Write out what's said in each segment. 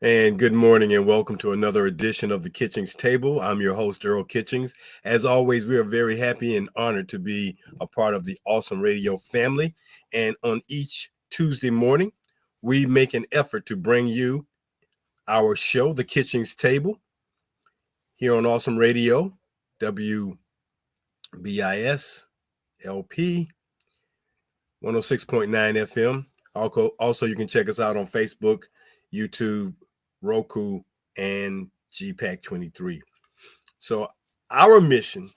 And good morning and welcome to another edition of the Kitchings Table. I'm your host, Earl Kitchings. As always, we are very happy and honored to be a part of the Awesome Radio family. And on each Tuesday morning, we make an effort to bring you our show, the Kitchings Table, here on Awesome Radio, WBIS LP 106.9 FM. Also, you can check us out on Facebook, YouTube, Roku, and GPAC 23. So, our mission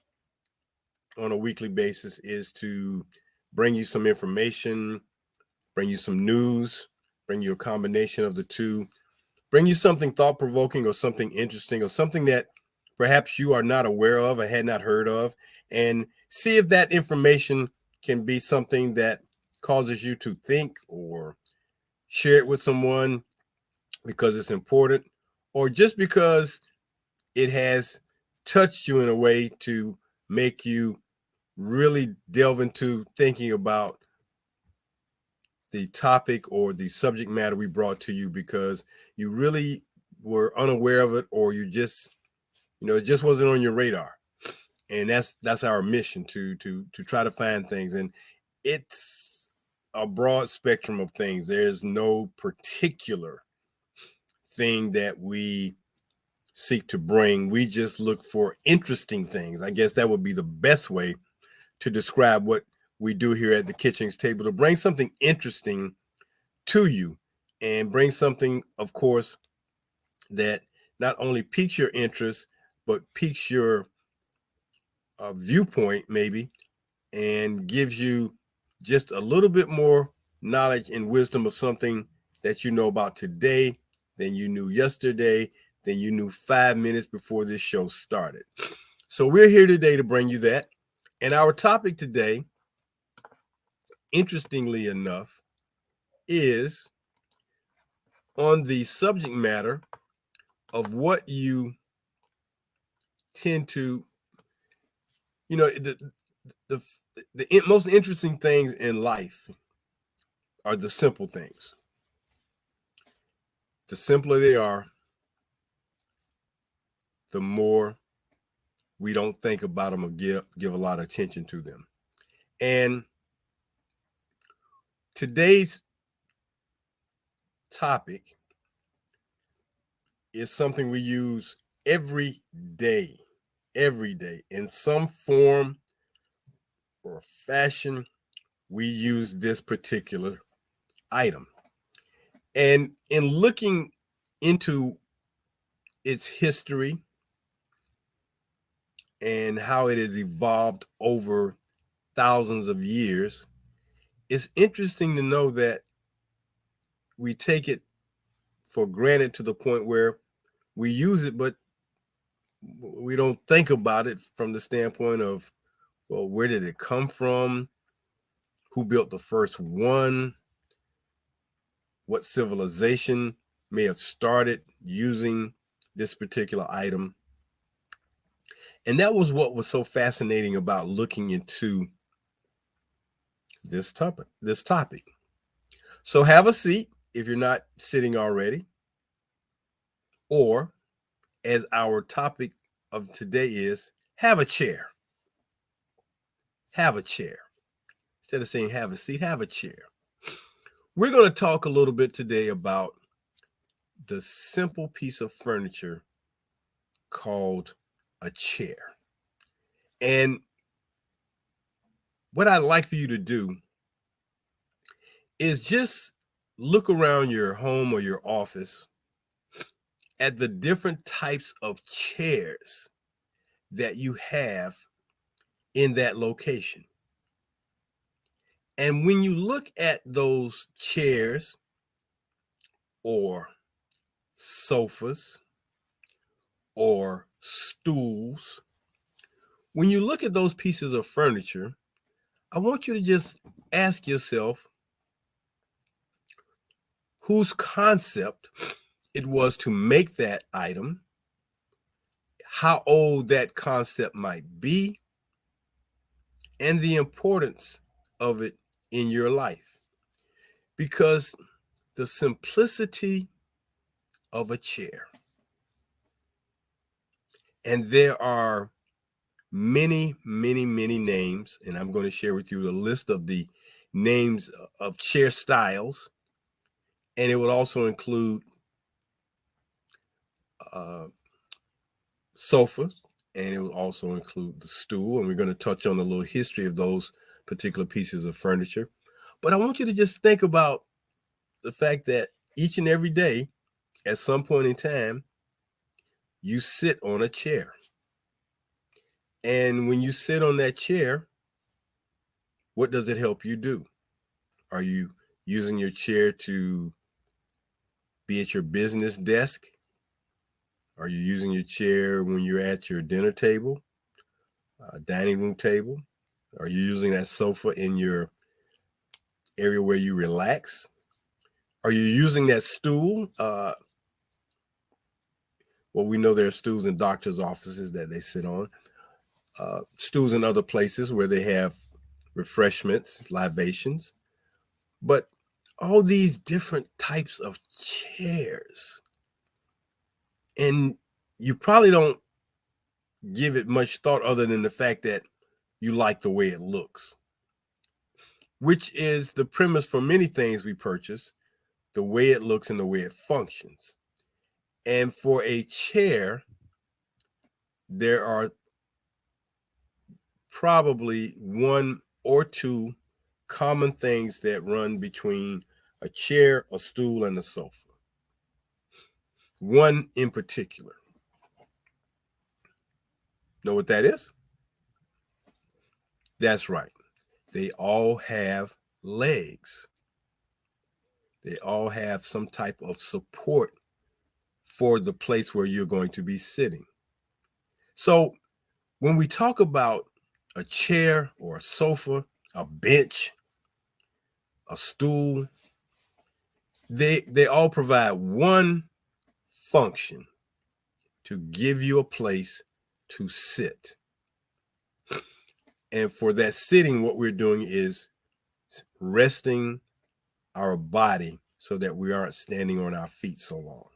on a weekly basis is to bring you some information, bring you some news, bring you a combination of the two, bring you something thought provoking or something interesting or something that perhaps you are not aware of or had not heard of, and see if that information can be something that causes you to think or share it with someone because it's important, or just because it has touched you in a way to make you really delve into thinking about the topic or the subject matter we brought to you because you really were unaware of it, or you just, it just wasn't on your radar. And that's our mission, to try to find things. And it's a broad spectrum of things. There's no particular thing that we seek to bring. We just look for interesting things. I guess that would be the best way to describe what we do here at the Kitchings Table, to bring something interesting to you and bring something, of course, that not only piques your interest, but piques your viewpoint, maybe, and gives you just a little bit more knowledge and wisdom of something that you know about today than you knew yesterday, than you knew 5 minutes before this show started. So we're here today to bring you that. And our topic today, interestingly enough, is on the subject matter of what you tend to, the most interesting things in life are the simple things. The simpler they are, the more we don't think about them or give a lot of attention to them. And today's topic is something we use every day in some form or fashion. We use this particular item. And in looking into its history and how it has evolved over thousands of years, it's interesting to know that we take it for granted to the point where we use it, but we don't think about it from the standpoint of, well, where did it come from? Who built the first one? What civilization may have started using this particular item? And that was what was so fascinating about looking into this topic. So have a seat if you're not sitting already, or as our topic of today is, have a chair. Have a chair. Instead of saying have a seat, have a chair. We're going to talk a little bit today about the simple piece of furniture called a chair. And what I'd like for you to do is just look around your home or your office at the different types of chairs that you have in that location. And when you look at those chairs or sofas or stools, when you look at those pieces of furniture, I want you to just ask yourself whose concept it was to make that item, how old that concept might be, and the importance of it in your life. Because the simplicity of a chair. And there are many, many, many names, and I'm going to share with you the list of the names of chair styles, and it will also include sofas, and it will also include the stool, and we're going to touch on a little history of those particular pieces of furniture. But I want you to just think about the fact that each and every day, at some point in time, you sit on a chair. And when you sit on that chair, what does it help you do? Are you using your chair to be at your business desk? Are you using your chair when you're at your dinner table, dining room table? Are you using that sofa in your area where you relax? Are you using that stool? Well, we know there are stools in doctors' offices that they sit on, stools in other places where they have refreshments, libations, but all these different types of chairs. And you probably don't give it much thought other than the fact that you like the way it looks, which is the premise for many things we purchase, the way it looks and the way it functions. And for a chair, there are probably one or two common things that run between a chair, a stool, and a sofa. One in particular. Know what that is? That's right. They all have legs. They all have some type of support for the place where you're going to be sitting. So when we talk about a chair or a sofa, a bench, a stool, they all provide one function: to give you a place to sit. And for that sitting, what we're doing is resting our body so that we aren't standing on our feet so long.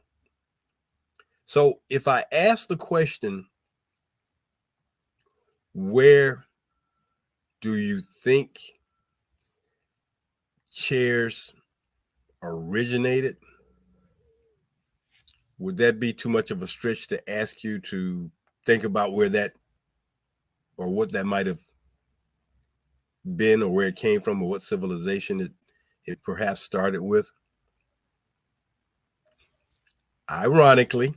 So if I ask the question, where do you think chairs originated? Would that be too much of a stretch to ask you to think about where that or what that might have been, or where it came from, or what civilization it perhaps started with? Ironically,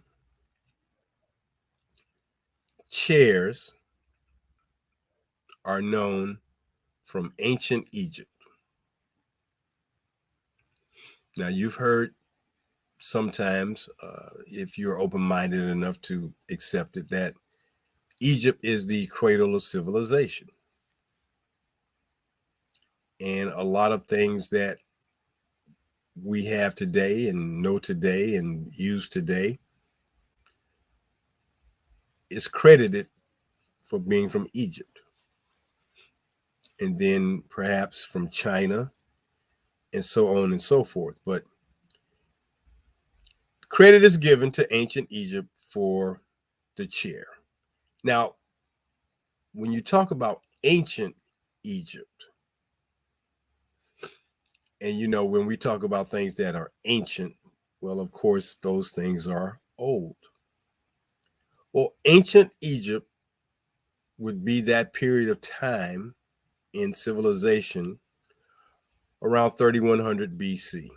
chairs are known from ancient Egypt. Now, you've heard sometimes, if you're open-minded enough to accept it, that Egypt is the cradle of civilization. And a lot of things that we have today and know today and use today is credited for being from Egypt. And then perhaps from China, and so on and so forth. But credit is given to ancient Egypt for the chair. Now, when you talk about ancient Egypt, and when we talk about things that are ancient, well, of course, those things are old. Well, ancient Egypt would be that period of time in civilization around 3100 BC.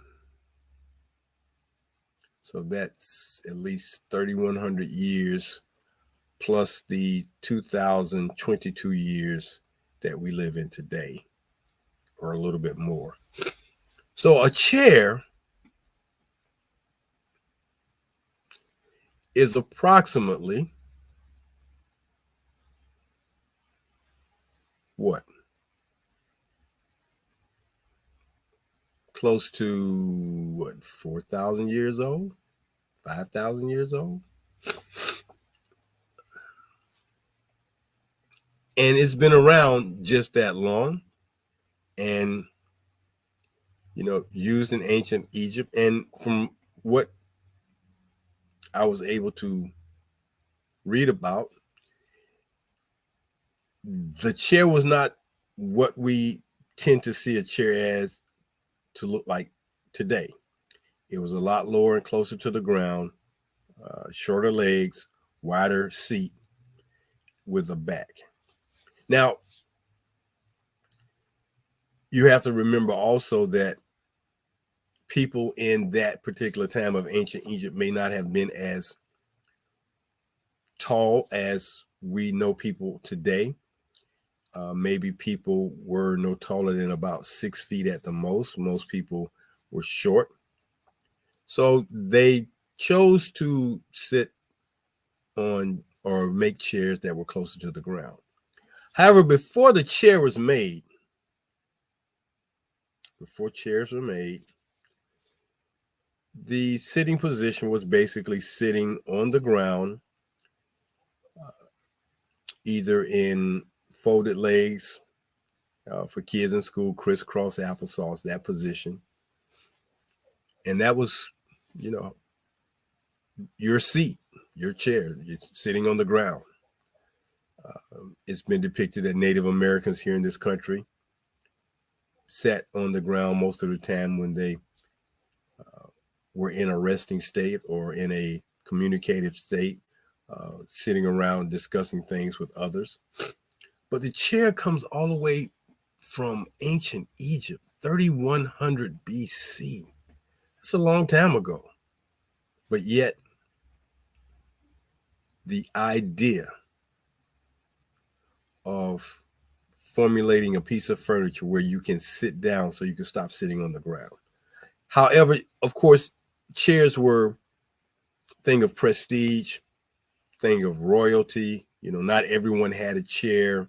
So that's at least 3100 years plus the 2022 years that we live in today, or a little bit more. So a chair is approximately what? Close to what, 4,000 years old? 5,000 years old? And it's been around just that long, and used in ancient Egypt. And from what I was able to read about, the chair was not what we tend to see a chair as to look like today. It was a lot lower and closer to the ground, shorter legs, wider seat with a back. Now, you have to remember also that people in that particular time of ancient Egypt may not have been as tall as we know people today. Maybe people were no taller than about 6 feet at the most. Most people were short. So they chose to sit on or make chairs that were closer to the ground. However, before chairs were made, the sitting position was basically sitting on the ground, either in folded legs, for kids in school, crisscross applesauce, that position. And that was, you know, your seat, your chair, it's sitting on the ground. It's been depicted that Native Americans here in this country sat on the ground most of the time when they were in a resting state or in a communicative state, sitting around discussing things with others. But the chair comes all the way from ancient Egypt, 3100 BC. That's a long time ago. But yet, the idea of formulating a piece of furniture where you can sit down so you can stop sitting on the ground. However, of course, chairs were a thing of prestige, thing of royalty. You know, not everyone had a chair.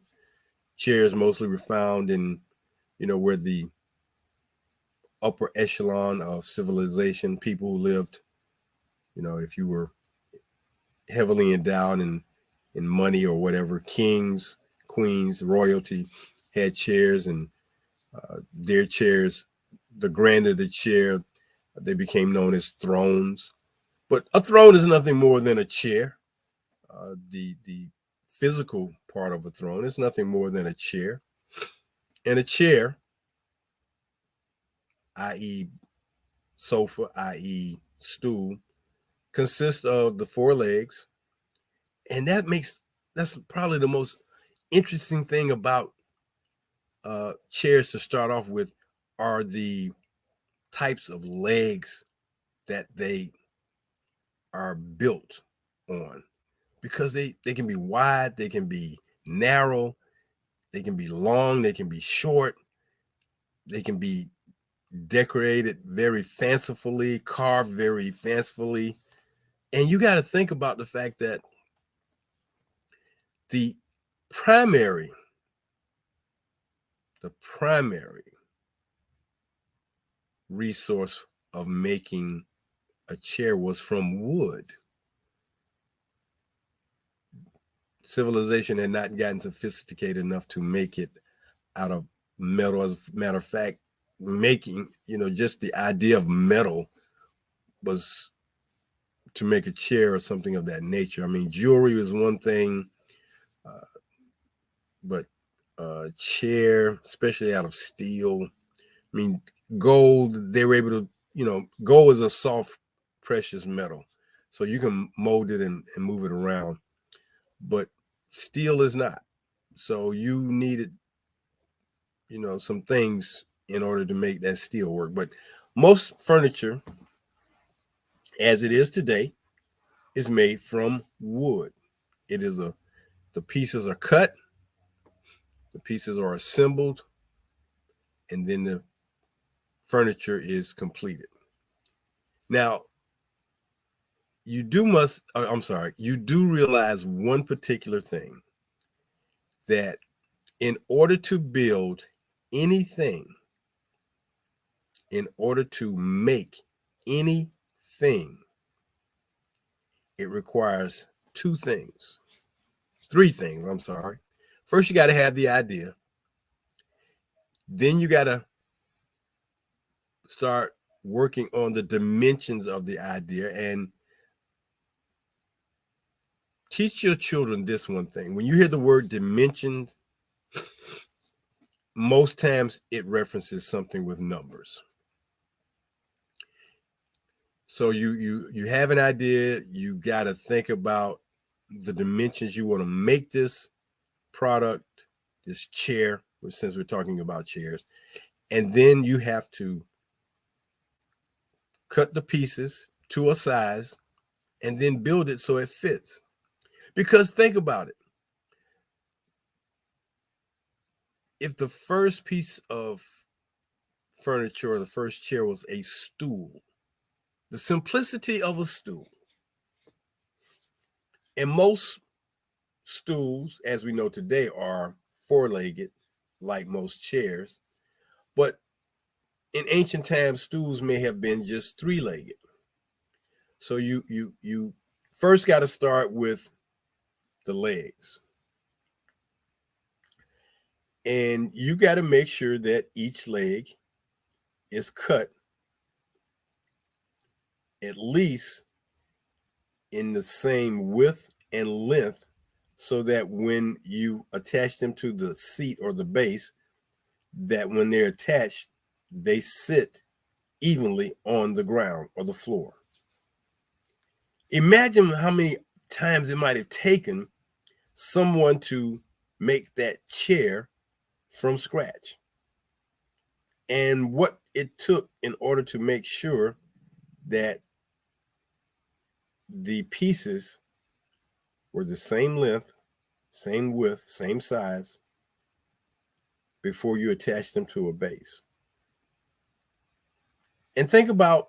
Chairs mostly were found in, where the upper echelon of civilization, people who lived, if you were heavily endowed in money or whatever, kings, queens, royalty had chairs, and their chairs, the grander the chair, they became known as thrones. But a throne is nothing more than a chair. The physical part of a throne is nothing more than a chair. And a chair, i.e. sofa, i.e. stool, consists of the four legs. And that's probably the most interesting thing about chairs to start off with, are the types of legs that they are built on, because they can be wide, they can be narrow, they can be long, they can be short, they can be decorated very fancifully, carved very fancifully. And you got to think about the fact that the primary the primary resource of making a chair was from wood. Civilization had not gotten sophisticated enough to make it out of metal. As a matter of fact, making, just the idea of metal was to make a chair or something of that nature. I mean, jewelry was one thing, but a chair, especially out of steel, I mean, gold, they were able to, gold is a soft, precious metal. So you can mold it and move it around. But steel is not. So you needed, some things in order to make that steel work. But most furniture, as it is today, is made from wood. The pieces are cut, the pieces are assembled, and then the furniture is completed. Now, you do realize one particular thing, that in order to build anything, in order to make anything, it requires three things. First, you got to have the idea. Then you got to start working on the dimensions of the idea. And teach your children this one thing. When you hear the word dimension, most times it references something with numbers. So you have an idea, you got to think about the dimensions you want to make this product, this chair, since we're talking about chairs, and then you have to cut the pieces to a size and then build it so it fits. Because think about it. If the first piece of furniture or the first chair was a stool, the simplicity of a stool, and most stools, as we know today, are four-legged, like most chairs, but in ancient times, stools may have been just three-legged. So you first got to start with the legs, and you got to make sure that each leg is cut at least in the same width and length, so that when you attach them to the seat or the base, that when they're attached, they sit evenly on the ground or the floor. Imagine how many times it might have taken someone to make that chair from scratch, and what it took in order to make sure that the pieces were the same length, same width, same size before you attach them to a base. And think about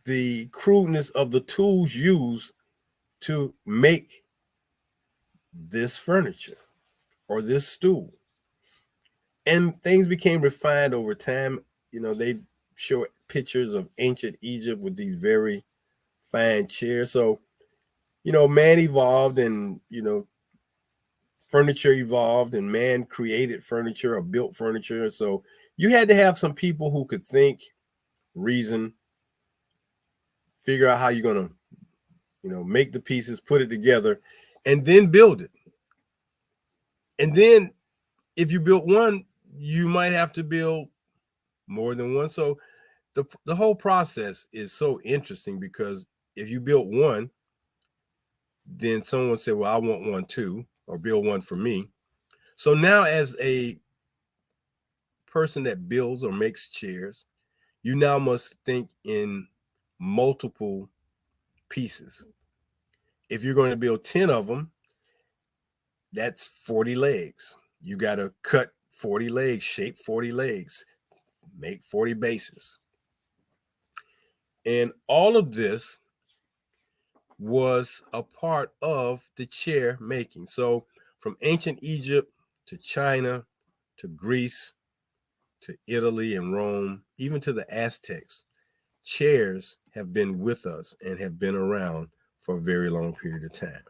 the crudeness of the tools used to make this furniture or this stool. And things became refined over time. You know, they show pictures of ancient Egypt with these very fine chairs. So, you know, man evolved, and, you know, furniture evolved, and man created furniture or built furniture. So you had to have some people who could think, reason, figure out how you're going to, you know, make the pieces, put it together, and then build it. And then if you built one, you might have to build more than one. So the whole process is so interesting, because if you built one, then someone said, well, I want one too, or build one for me. So now, as a person that builds or makes chairs, you now must think in multiple pieces. If you're going to build 10 of them, that's 40 legs. You got to cut 40 legs, shape 40 legs, make 40 bases. And all of this was a part of the chair making. So from ancient Egypt to China to Greece to Italy and Rome, even to the Aztecs, chairs have been with us and have been around for a very long period of time.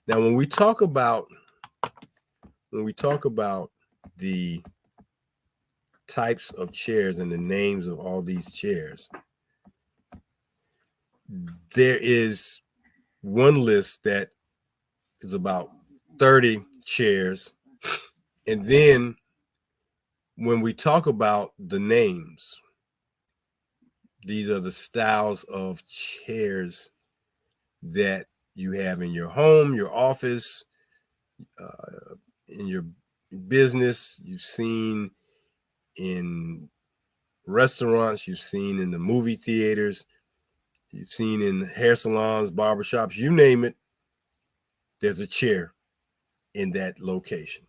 Now, when we talk about the types of chairs and the names of all these chairs, there is one list that is about 30 chairs. And then when we talk about the names, these are the styles of chairs that you have in your home, your office, in your business, you've seen in restaurants, you've seen in the movie theaters, you've seen in hair salons, barbershops, you name it, there's a chair in that location.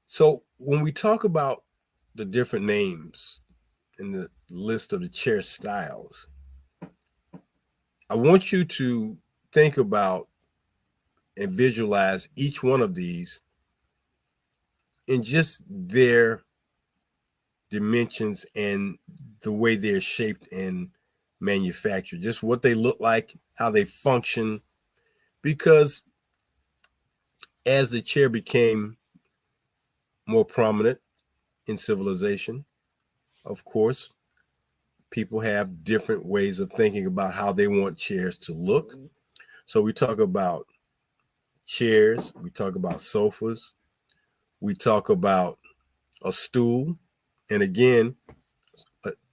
So when we talk about the different names in the list of the chair styles, I want you to think about and visualize each one of these in just their dimensions and the way they're shaped and manufactured, just what they look like, how they function. Because as the chair became more prominent in civilization, of course, people have different ways of thinking about how they want chairs to look, So we talk about chairs, we talk about sofas, we talk about a stool. And again,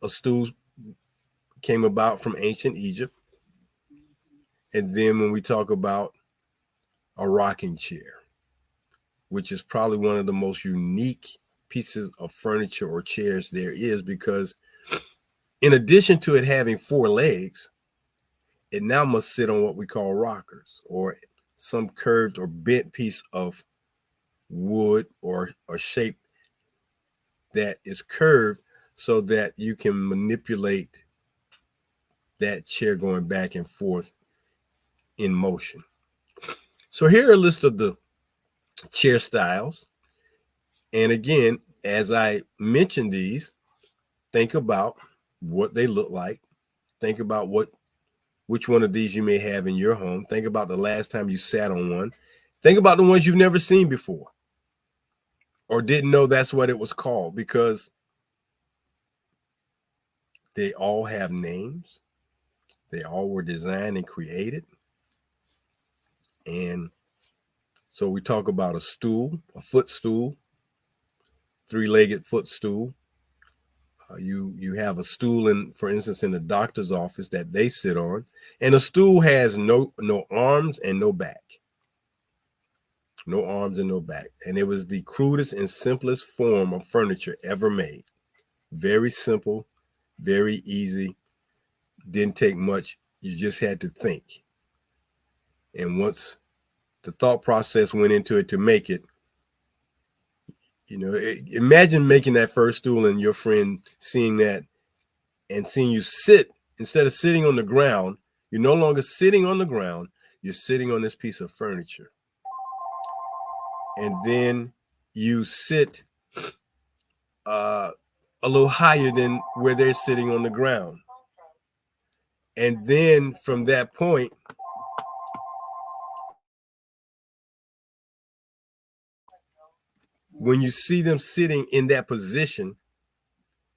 a stool came about from ancient Egypt. And then when we talk about a rocking chair, which is probably one of the most unique pieces of furniture or chairs there is, because in addition to it having four legs, it now must sit on what we call rockers, or some curved or bent piece of wood or shape that is curved so that you can manipulate that chair going back and forth in motion. So here are a list of the chair styles. And again, as I mention these, think about what they look like. Think about which one of these you may have in your home. Think about the last time you sat on one. Think about the ones you've never seen before or didn't know that's what it was called, because they all have names. They all were designed and created. And so we talk about a stool, a footstool, three-legged footstool. You have a stool in, for instance, in the doctor's office that they sit on, and a stool has no arms and no back. No arms and no back. And it was the crudest and simplest form of furniture ever made. Very simple, very easy, didn't take much. You just had to think. And once the thought process went into it to make it, imagine making that first stool and your friend seeing that and seeing you sit, instead of sitting on the ground, you're no longer sitting on the ground, you're sitting on this piece of furniture. And then you sit a little higher than where they're sitting on the ground. And then from that point, when you see them sitting in that position,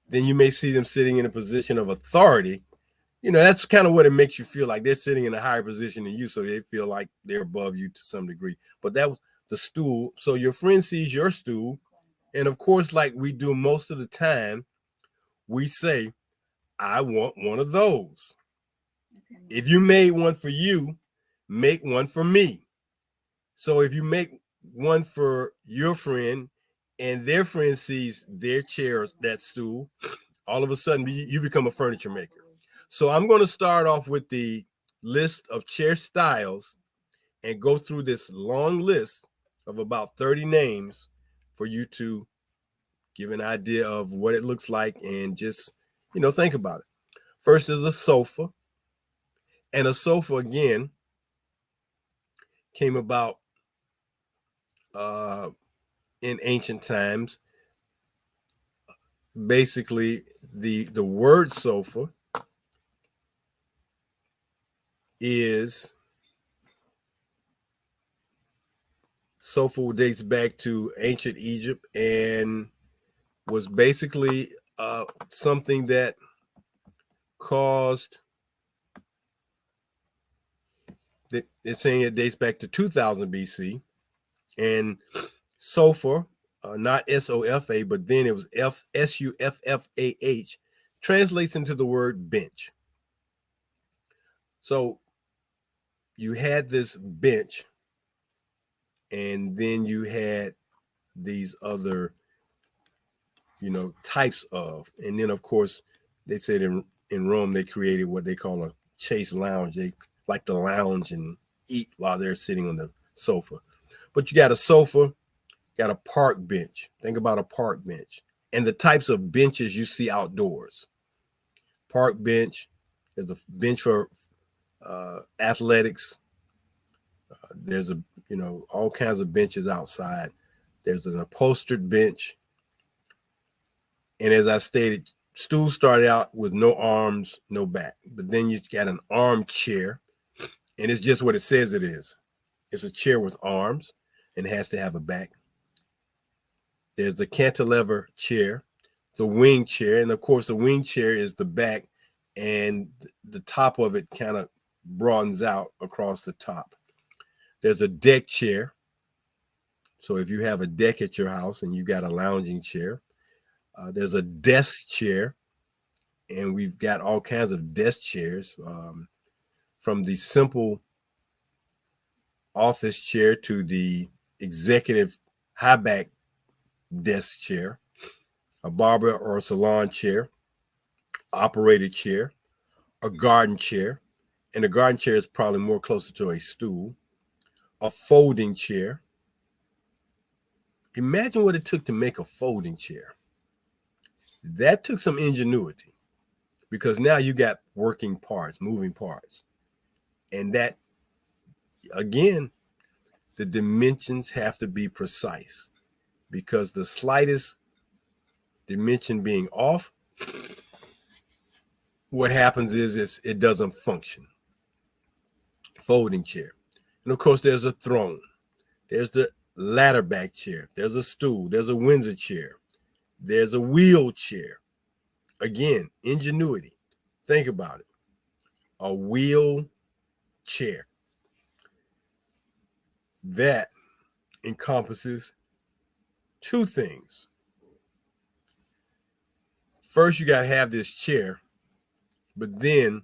then you may see them sitting in a position of authority. That's kind of what it makes you feel like. They're sitting in a higher position than you, so they feel like they're above you to some degree. But that was the stool. So your friend sees your stool, and of course, like we do most of the time, we say, I want one of those. If you made one for you, make one for me. So if you make one for your friend and their friend sees their chair, that stool, all of a sudden you become a furniture maker. So I'm going to start off with the list of chair styles and go through this long list of about 30 names for you to give an idea of what it looks like and just, think about it. First is a sofa. And a sofa, again, came about in ancient times. Basically, the word sofa dates back to ancient Egypt and was basically something that caused, they're saying it dates back to 2000 BC. And sofa, not S-O-F-A, but then it was S-U-F-F-A-H, translates into the word bench. So you had this bench, and then you had these other, types of, and then of course they said in Rome they created what they call a chaise lounge. They like to lounge and eat while they're sitting on the sofa. But you got a sofa, got a park bench. Think about a park bench and the types of benches you see outdoors. Park bench, there's a bench for athletics. There's all kinds of benches outside. There's an upholstered bench. And as I stated, stools started out with no arms, no back. But then you got an armchair, and it's just what it says it is. It's a chair with arms, and it has to have a back. There's the cantilever chair, the wing chair, and of course the wing chair is the back, and the top of it kind of broadens out across the top. There's a deck chair. So if you have a deck at your house and you got a lounging chair, there's a desk chair, and we've got all kinds of desk chairs, from the simple office chair to the executive high back desk chair, a barber or a salon chair, operated chair, a garden chair, and a garden chair is probably more closer to a stool, a folding chair. Imagine what it took to make a folding chair. That took some ingenuity, because now you got working parts, moving parts. And that, again, the dimensions have to be precise, because the slightest dimension being off, what happens is it doesn't function. Folding chair. And of course, there's a throne. There's the ladder back chair. There's a stool. There's a Windsor chair. There's a wheelchair. Again, ingenuity. Think about it. A wheel chair. That encompasses two things. First, you got to have this chair, but then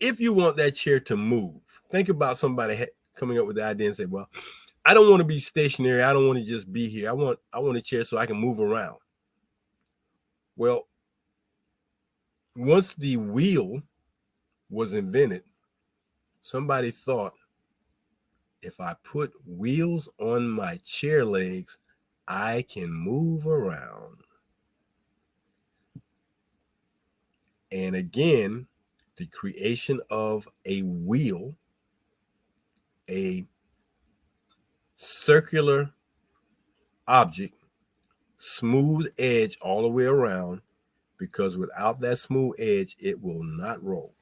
if you want that chair to move, think about somebody coming up with the idea and say, well, I don't want to be stationary. I don't want to just be here. I want a chair so I can move around. Well, once the wheel was invented, somebody thought, if I put wheels on my chair legs, I can move around. And again, the creation of a wheel, a circular object, smooth edge all the way around, because without that smooth edge, it will not roll.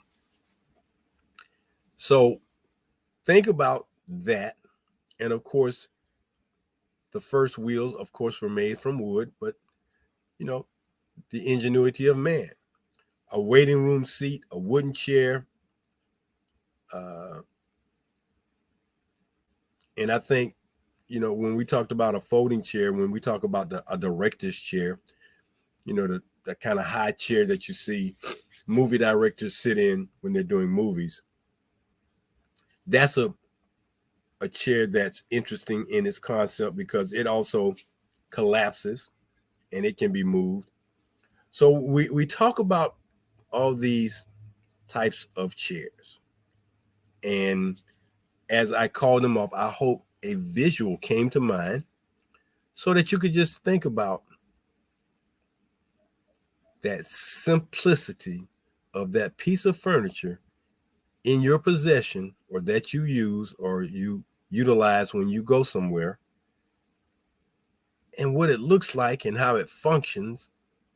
So think about that. And of course, the first wheels, of course, were made from wood, but the ingenuity of man. A waiting room seat, a wooden chair. And I think, when we talked about a folding chair, when we talk about a director's chair, the kind of high chair that you see movie directors sit in when they're doing movies, that's a chair that's interesting in its concept, because it also collapses and it can be moved. So we talk about all these types of chairs. And as I called them off, I hope a visual came to mind so that you could just think about that simplicity of that piece of furniture in your possession, or that you use or you utilize when you go somewhere, and what it looks like and how it functions,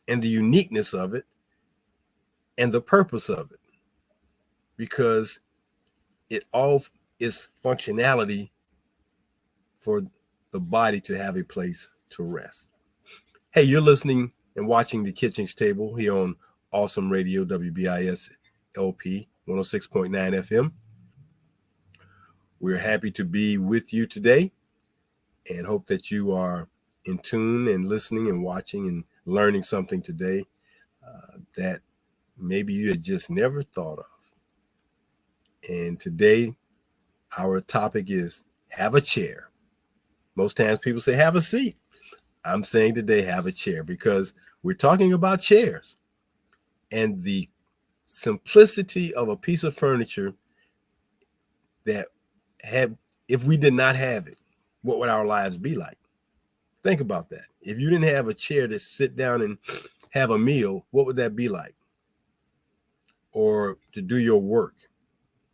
and the uniqueness of it and the purpose of it, because it all is functionality for the body to have a place to rest. Hey, you're listening and watching the Kitchings Table here on Awesome Radio, WBIS LP 106.9 FM. We're happy to be with you today and hope that you are in tune and listening and watching and learning something today that maybe you had just never thought of. And today, our topic is have a chair. Most times people say have a seat. I'm saying today have a chair, because we're talking about chairs and the simplicity of a piece of furniture that if we did not have it, what would our lives be like? Think about that. If you didn't have a chair to sit down and have a meal, what would that be like? Or to do your work,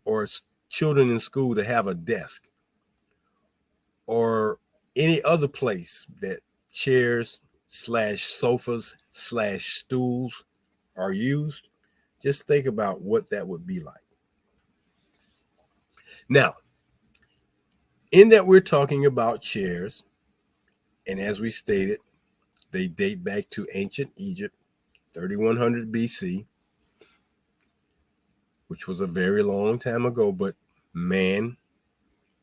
or children in school to have a desk, or any other place that chairs / sofas / stools are used. Just think about what that would be like. Now, in that we're talking about chairs, and as we stated, they date back to ancient Egypt, 3100 BC. which was a very long time ago, but man,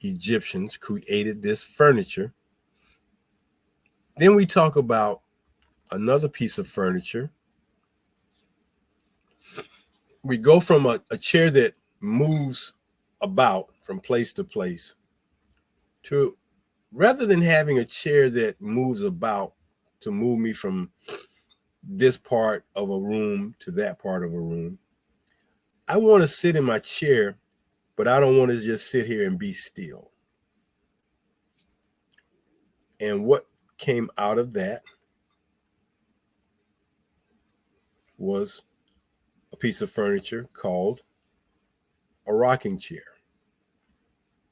Egyptians created this furniture. Then we talk about another piece of furniture. We go from a chair that moves about from place to place to, rather than having a chair that moves about to move me from this part of a room to that part of a room, I want to sit in my chair, but I don't want to just sit here and be still. And what came out of that was a piece of furniture called a rocking chair.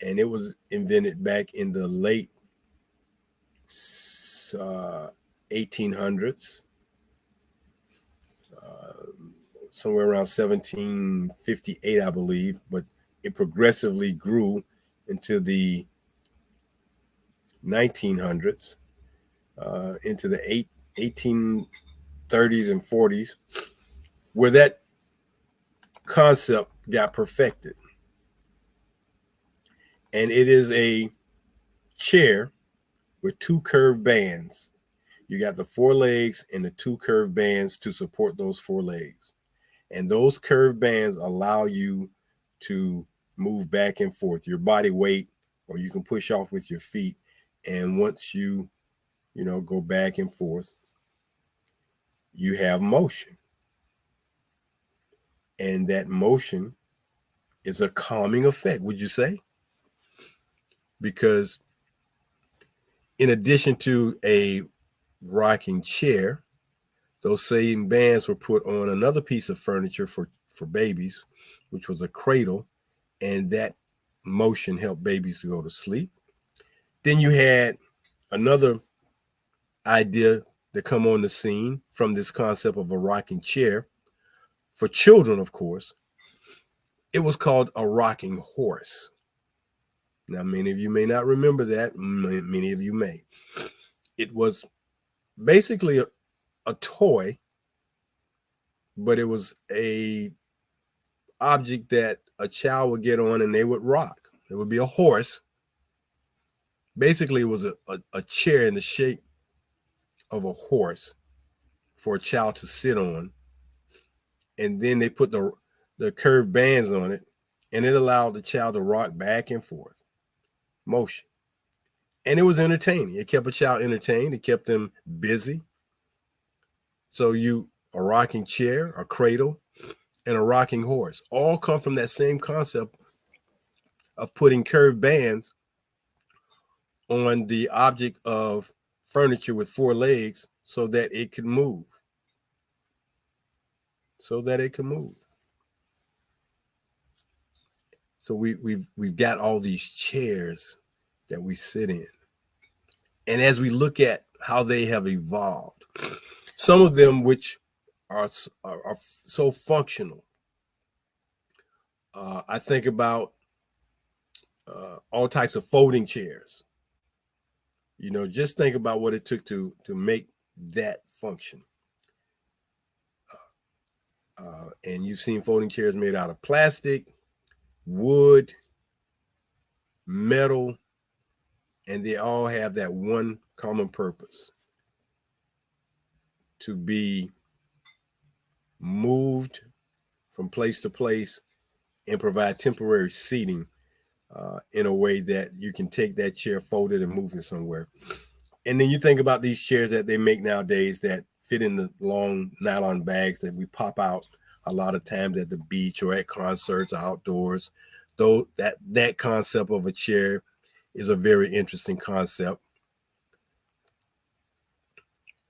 And it was invented back in the late 1800s, somewhere around 1758, I believe, but it progressively grew into the 1900s, into the 1830s and 40s, where that concept got perfected. And it is a chair with two curved bands. You got the four legs and the two curved bands to support those four legs. And those curved bands allow you to move back and forth, your body weight, or you can push off with your feet. And once you go back and forth, you have motion. And that motion is a calming effect, would you say? Because in addition to a rocking chair, those same bands were put on another piece of furniture for babies, which was a cradle, and that motion helped babies to go to sleep. Then you had another idea to come on the scene from this concept of a rocking chair for children, of course. It was called a rocking horse. Now, many of you may not remember that. Many of you may. It was basically a toy, but it was a object that a child would get on and they would rock. It would be a horse. Basically, it was a chair in the shape of a horse for a child to sit on. And then they put the curved bands on it, and it allowed the child to rock back and forth, motion. And it was entertaining. It kept a child entertained. It kept them busy. So a rocking chair, a cradle, and a rocking horse all come from that same concept of putting curved bands on the object of furniture with four legs so that it could move. So we've got all these chairs that we sit in. And as we look at how they have evolved, some of them which are so functional. I think about all types of folding chairs. Just think about what it took to make that function. And you've seen folding chairs made out of plastic, wood, metal, and they all have that one common purpose: to be moved from place to place and provide temporary seating in a way that you can take that chair, fold it, and move it somewhere. And then you think about these chairs that they make nowadays that fit in the long nylon bags that we pop out a lot of times at the beach or at concerts or outdoors. Though that concept of a chair is a very interesting concept.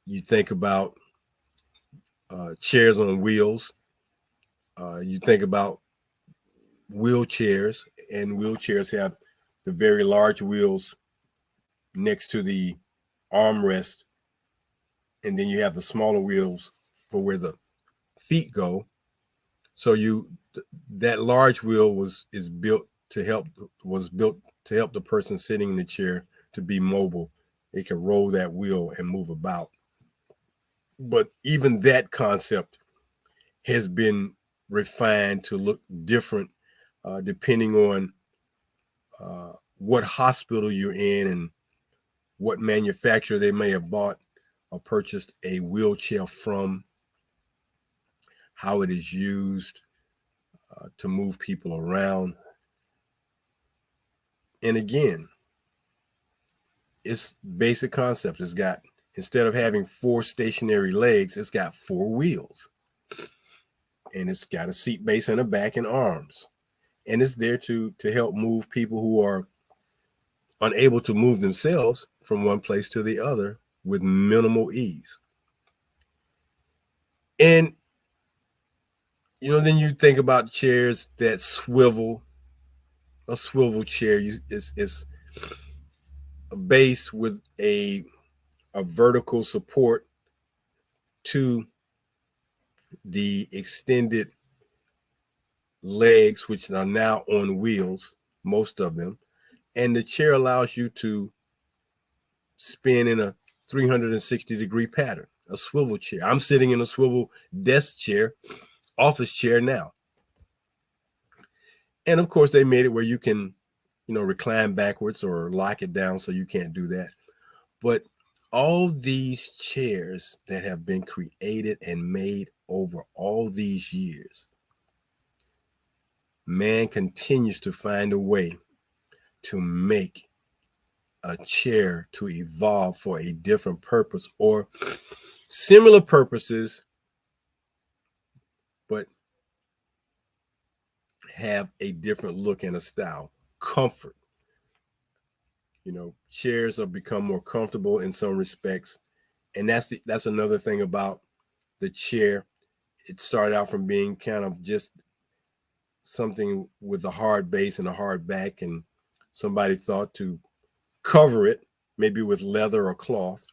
You think about chairs on wheels. You think about wheelchairs, and wheelchairs have the very large wheels next to the armrest, and then you have the smaller wheels for where the feet go. So that large wheel was built to help the person sitting in the chair to be mobile. It can roll that wheel and move about. But even that concept has been refined to look different depending on what hospital you're in and what manufacturer they may have bought or purchased a wheelchair from, how it is used to move people around. And again, it's basic concept. It's got, instead of having 4 stationary legs, it's got 4 wheels. And it's got a seat base and a back and arms. And it's there to help move people who are unable to move themselves from one place to the other with minimal ease. And, then you think about chairs that swivel. A swivel chair is a base with a vertical support to the extended legs, which are now on wheels, most of them. And the chair allows you to spin in a 360-degree pattern, a swivel chair. I'm sitting in a swivel desk chair, office chair now. And of course, they made it where you can, recline backwards or lock it down so you can't do that. But all these chairs that have been created and made over all these years, man continues to find a way to make a chair to evolve for a different purpose or similar purposes, but have a different look and a style. Comfort. Chairs have become more comfortable in some respects. And that's another thing about the chair. It started out from being kind of just something with a hard base and a hard back, and somebody thought to cover it maybe with leather or cloth.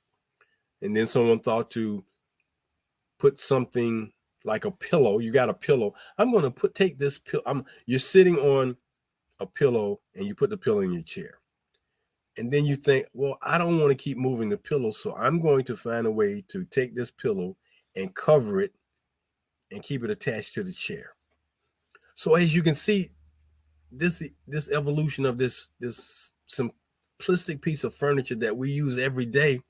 And then someone thought to put something like a pillow. You got a pillow. I'm going to take this pillow. You're sitting on a pillow and you put the pillow in your chair. And then you think, well, I don't want to keep moving the pillow, so I'm going to find a way to take this pillow and cover it and keep it attached to the chair. So as you can see, this evolution of this simplistic piece of furniture that we use every day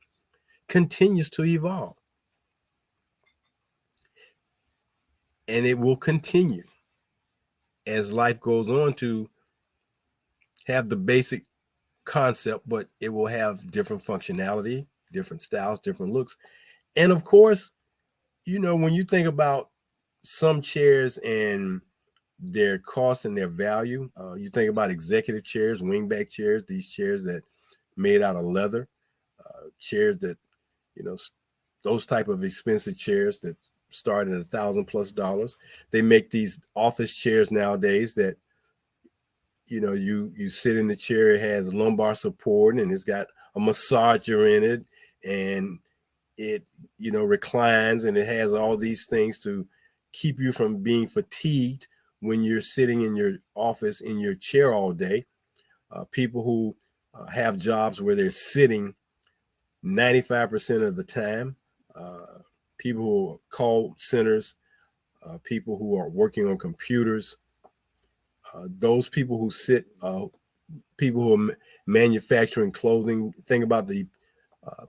continues to evolve. And it will continue as life goes on to have the basic concept, but it will have different functionality, different styles, different looks. And of course, when you think about some chairs and their cost and their value, you think about executive chairs, wingback chairs, these chairs that made out of leather, chairs that, those type of expensive chairs that start at $1,000+. They make these office chairs nowadays that, you sit in the chair, it has lumbar support and it's got a massager in it, and it, reclines, and it has all these things to keep you from being fatigued when you're sitting in your office in your chair all day. People who have jobs where they're sitting 95% of the time, people who are call centers, people who are working on computers, those people who sit, people who are manufacturing clothing. Think about the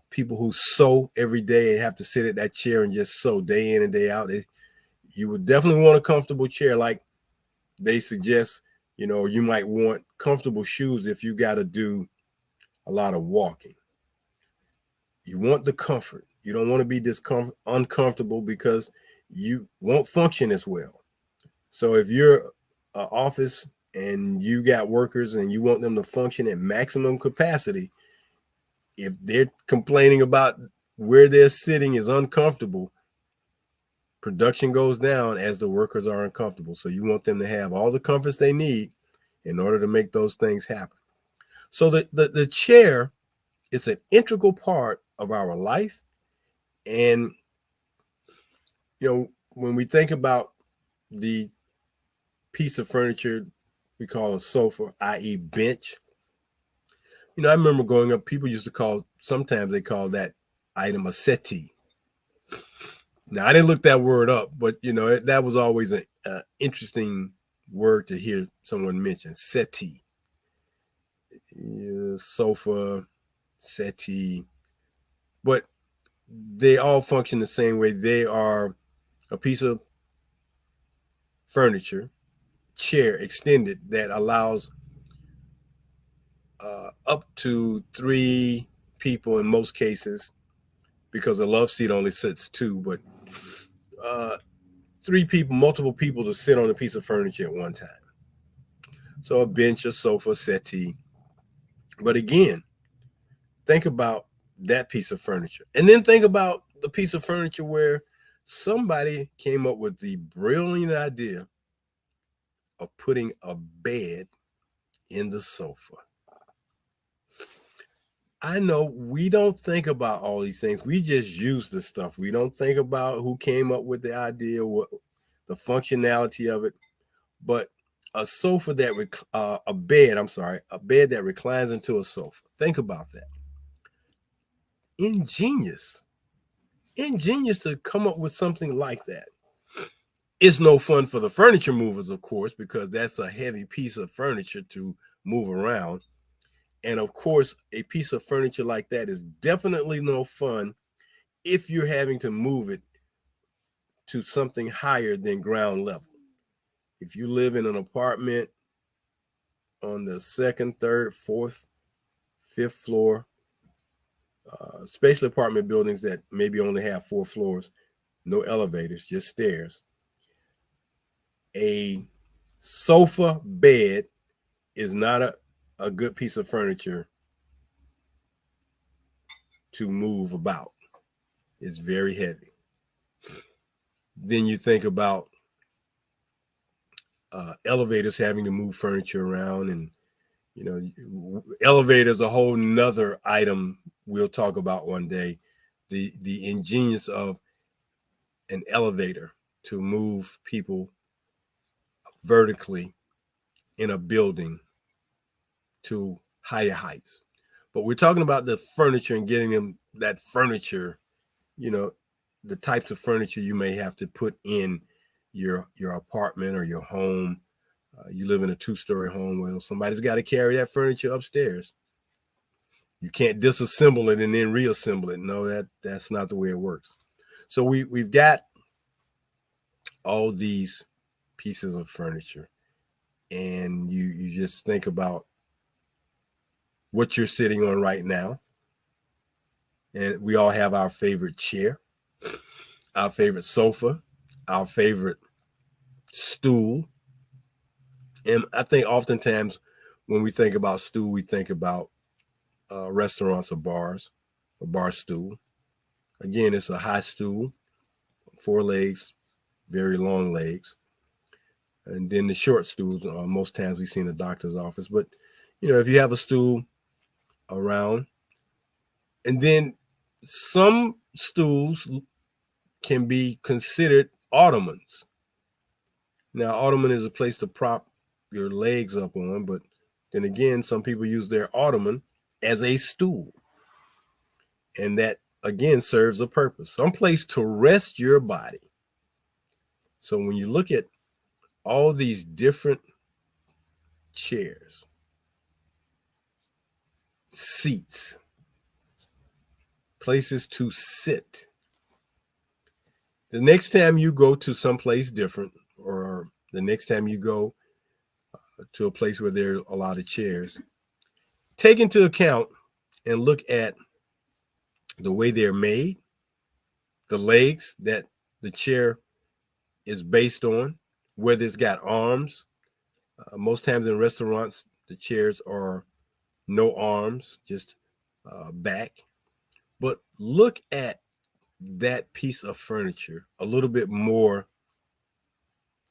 people who sew every day and have to sit at that chair and just sew day in and day out. You would definitely want a comfortable chair, like they suggest. You might want comfortable shoes if you got to do a lot of walking. You want the comfort. You don't want to be uncomfortable because you won't function as well. So if you're an office and you got workers and you want them to function at maximum capacity, if they're complaining about where they're sitting is uncomfortable, production goes down as the workers are uncomfortable. So you want them to have all the comforts they need in order to make those things happen. So the chair is an integral part of our life. And, when we think about the piece of furniture we call a sofa, i.e. bench, I remember growing up, people used to sometimes they call that item a settee. Now, I didn't look that word up, but that was always an interesting word to hear someone mention. Settee, sofa, settee, but they all function the same way. They are a piece of furniture, chair extended, that allows up to 3 people in most cases, because a love seat only sits 2, but uh, 3 people, multiple people to sit on a piece of furniture at one time. So a bench, a sofa, settee. But again, think about that piece of furniture. And then think about the piece of furniture where somebody came up with the brilliant idea of putting a bed in the sofa. I know we don't think about all these things. We just use the stuff. We don't think about who came up with the idea, what the functionality of it. But a sofa a bed, a bed that reclines into a sofa. Think about that. Ingenious. Ingenious to come up with something like that. It's no fun for the furniture movers, of course, because that's a heavy piece of furniture to move around. And of course, a piece of furniture like that is definitely no fun if you're having to move it to something higher than ground level. If you live in an apartment on the second, third, fourth, fifth floor, especially apartment buildings that maybe only have 4 floors, no elevators, just stairs, a sofa bed is not a good piece of furniture to move about. It's very heavy. Then you think about elevators having to move furniture around, and elevators a whole nother item we'll talk about one day. The ingenious of an elevator to move people vertically in a building to higher heights. But we're talking about the furniture and getting them that furniture, the types of furniture you may have to put in your apartment or your home. You live in a 2-story home. Well, somebody's got to carry that furniture upstairs. You can't disassemble it and then reassemble it. No, that's not the way it works. So we've got all these pieces of furniture, and you just think about what you're sitting on right now. And we all have our favorite chair, our favorite sofa, our favorite stool. And I think oftentimes when we think about stool, we think about restaurants or bars, a bar stool. Again, it's a high stool, 4 legs, very long legs. And then the short stools, most times we see in the doctor's office. But, if you have a stool around, and then some stools can be considered ottomans. Now, ottoman is a place to prop your legs up on, but then again, some people use their ottoman as a stool. And that, again, serves a purpose, some place to rest your body. So when you look at all these different chairs, seats, places to sit, the next time you go to someplace different, or the next time you go to a place where there are a lot of chairs, take into account and look at the way they're made, the legs that the chair is based on, whether it's got arms. Most times in restaurants, the chairs are no arms, just back. But look at that piece of furniture a little bit more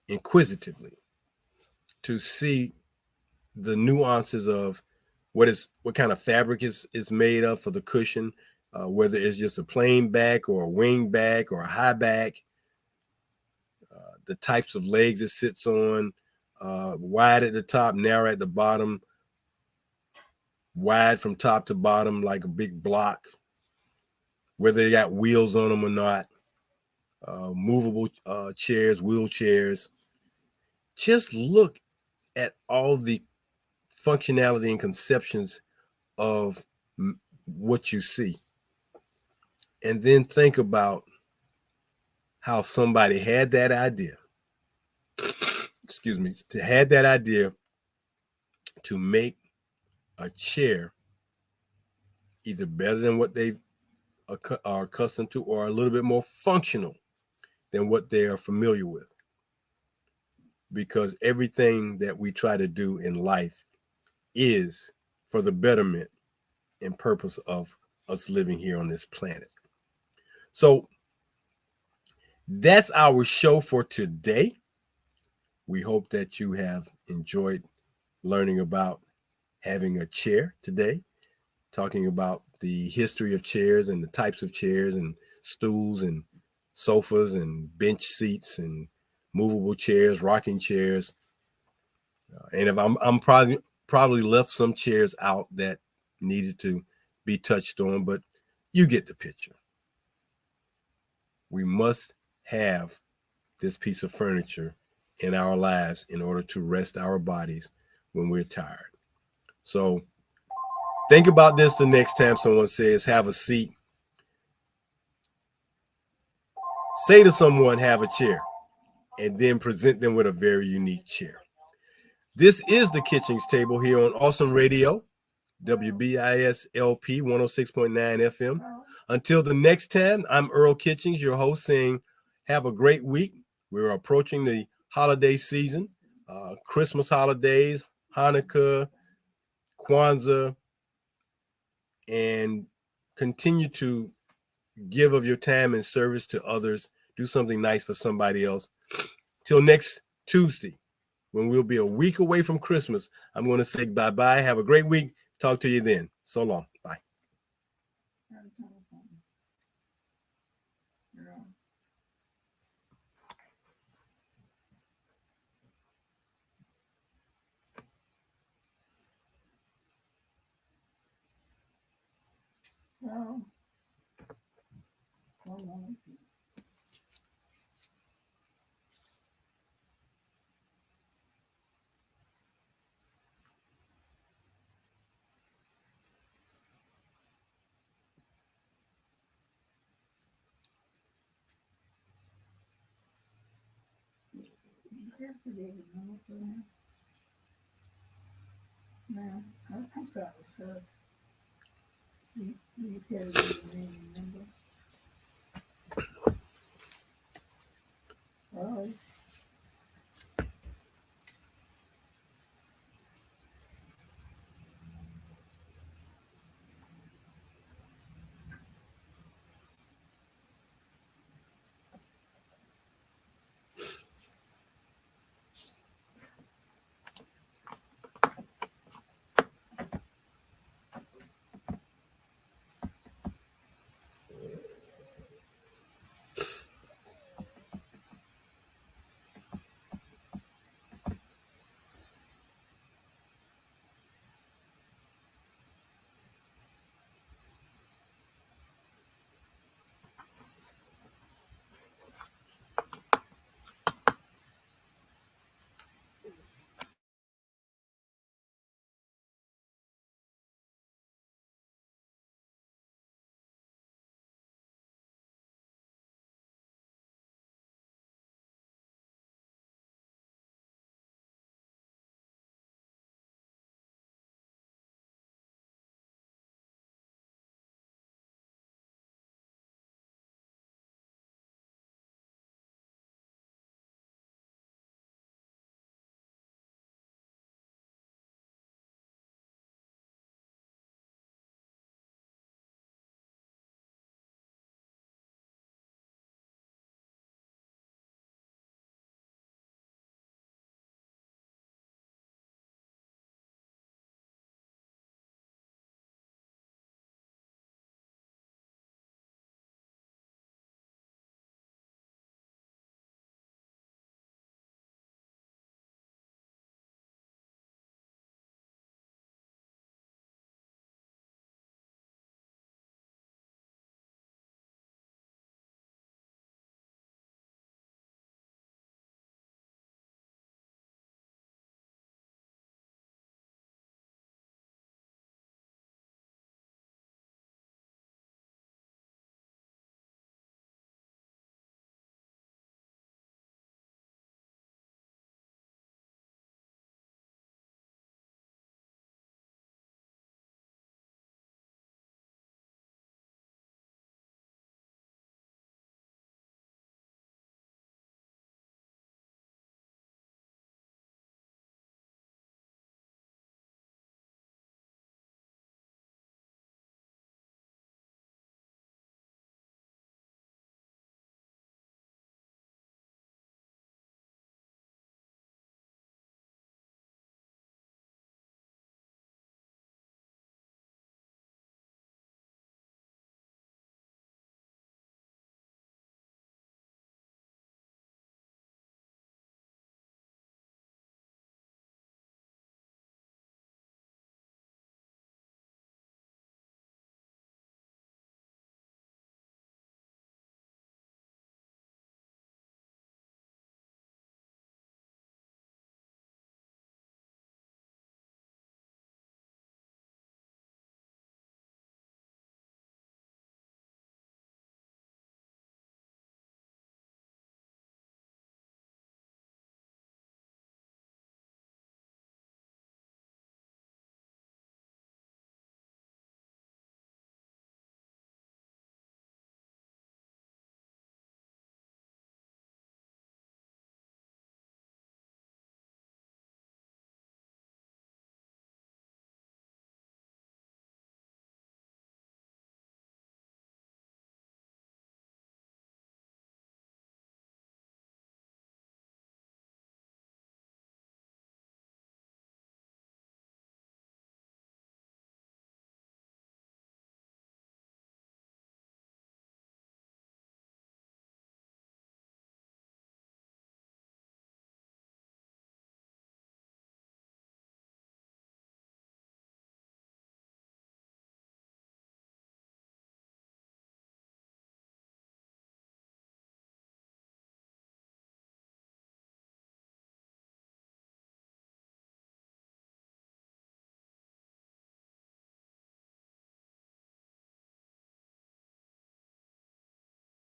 inquisitively to see the nuances of what kind of fabric is made of for the cushion, whether it's just a plain back or a wing back or a high back, the types of legs it sits on, wide at the top, narrow at the bottom, wide from top to bottom like a big block, whether they got wheels on them or not. movable chairs, wheelchairs. Just look at all the functionality and conceptions of what you see. And then think about how somebody had that idea, excuse me, to had that idea to make a chair either better than what they are accustomed to or a little bit more functional than what they are familiar with. Because everything that we try to do in life is for the betterment and purpose of us living here on this planet. So that's our show for today. We hope that you have enjoyed learning about having a chair today, talking about the history of chairs and the types of chairs and stools and sofas and bench seats and movable chairs, rocking chairs. And if I'm probably left some chairs out that needed to be touched on, but you get the picture. We must have this piece of furniture in our lives in order to rest our bodies when we're tired. So think about this the next time someone says, have a seat. Say to someone, have a chair, and then present them with a very unique chair. This is the Kitchings Table here on Awesome Radio, WBISLP 106.9 FM. Until the next time, I'm Earl Kitchings, your host, saying have a great week. We're approaching the holiday season, Christmas holidays, Hanukkah, Kwanzaa, and continue to give of your time and service to others. Do something nice for somebody else. Till next Tuesday, when we'll be a week away from Christmas, I'm going to say bye-bye. Have a great week. Talk to you then. So long. Bye. No, I'm sorry, sir. You tell me your name and number. Oh,